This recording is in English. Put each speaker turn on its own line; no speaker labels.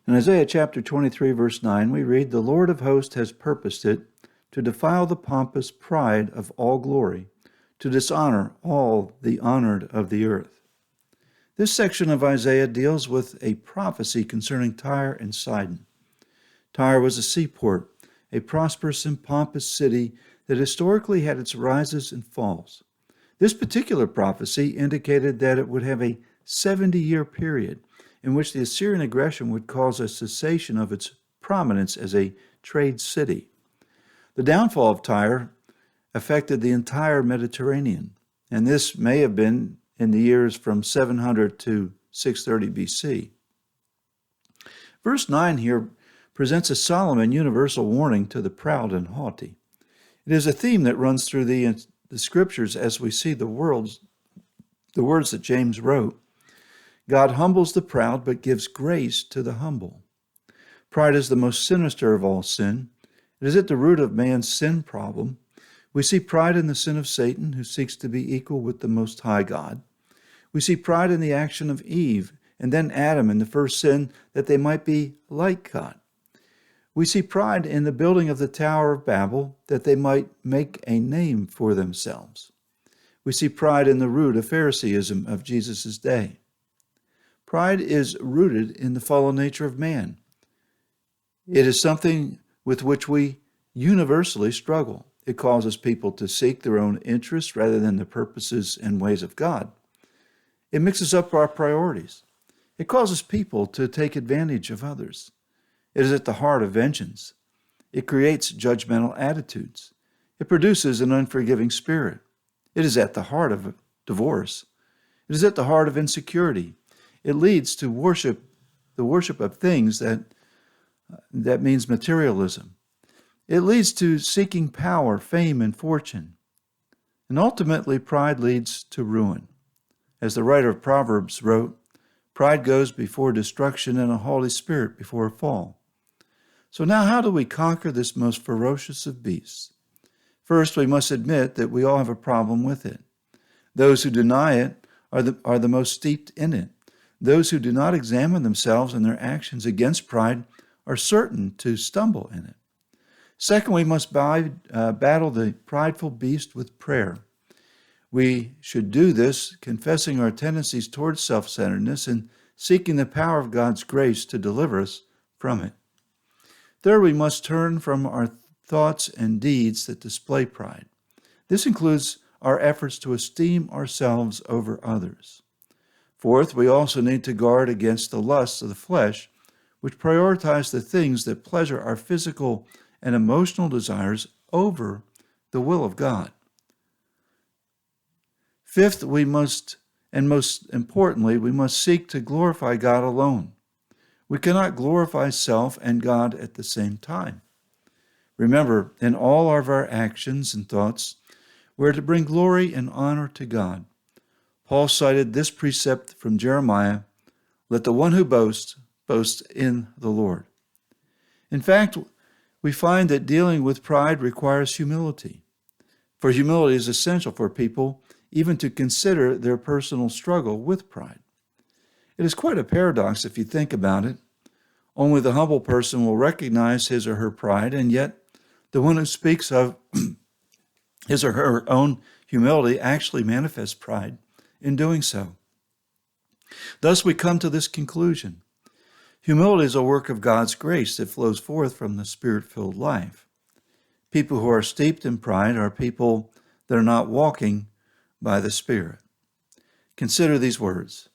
In Isaiah chapter 23, verse 9, we read, "The Lord of hosts has purposed it to defile the pompous pride of all glory, to dishonor all the honored of the earth." This section of Isaiah deals with a prophecy concerning Tyre and Sidon. Tyre was a seaport, a prosperous and pompous city that historically had its rises and falls. This particular prophecy indicated that it would have a 70-year period in which the Assyrian aggression would cause a cessation of its prominence as a trade city. The downfall of Tyre affected the entire Mediterranean, and this may have been in the years from 700 to 630 BC. Verse 9 here presents a solemn and universal warning to the proud and haughty. It is a theme that runs through the scriptures as we see the words that James wrote. God humbles the proud but gives grace to the humble. Pride is the most sinister of all sin. It is at the root of man's sin problem. We see pride in the sin of Satan, who seeks to be equal with the Most High God. We see pride in the action of Eve and then Adam in the first sin, that they might be like God. We see pride in the building of the Tower of Babel, that they might make a name for themselves. We see pride in the root of Phariseeism of Jesus' day. Pride is rooted in the fallen nature of man. It is something with which we universally struggle. It causes people to seek their own interests rather than the purposes and ways of God. It mixes up our priorities. It causes people to take advantage of others. It is at the heart of vengeance. It creates judgmental attitudes. It produces an unforgiving spirit. It is at the heart of divorce. It is at the heart of insecurity. It leads to the worship of things that means materialism. It leads to seeking power, fame, and fortune. And ultimately, pride leads to ruin. As the writer of Proverbs wrote, "Pride goes before destruction and a haughty spirit before a fall." So now how do we conquer this most ferocious of beasts? First, we must admit that we all have a problem with it. Those who deny it are the most steeped in it. Those who do not examine themselves and their actions against pride are certain to stumble in it. Second, we must battle the prideful beast with prayer. We should do this confessing our tendencies towards self-centeredness and seeking the power of God's grace to deliver us from it. Third, we must turn from our thoughts and deeds that display pride. This includes our efforts to esteem ourselves over others. Fourth, we also need to guard against the lusts of the flesh, which prioritize the things that pleasure our physical and emotional desires over the will of God. Fifth, we must, and most importantly, we must seek to glorify God alone. We cannot glorify self and God at the same time. Remember, in all of our actions and thoughts, we're to bring glory and honor to God. Paul cited this precept from Jeremiah, "Let the one who boasts, boast in the Lord." In fact, we find that dealing with pride requires humility. For humility is essential for people even to consider their personal struggle with pride. It is quite a paradox if you think about it. Only the humble person will recognize his or her pride, and yet the one who speaks of his or her own humility actually manifests pride in doing so. Thus we come to this conclusion. Humility is a work of God's grace that flows forth from the Spirit-filled life. People who are steeped in pride are people that are not walking by the Spirit. Consider these words.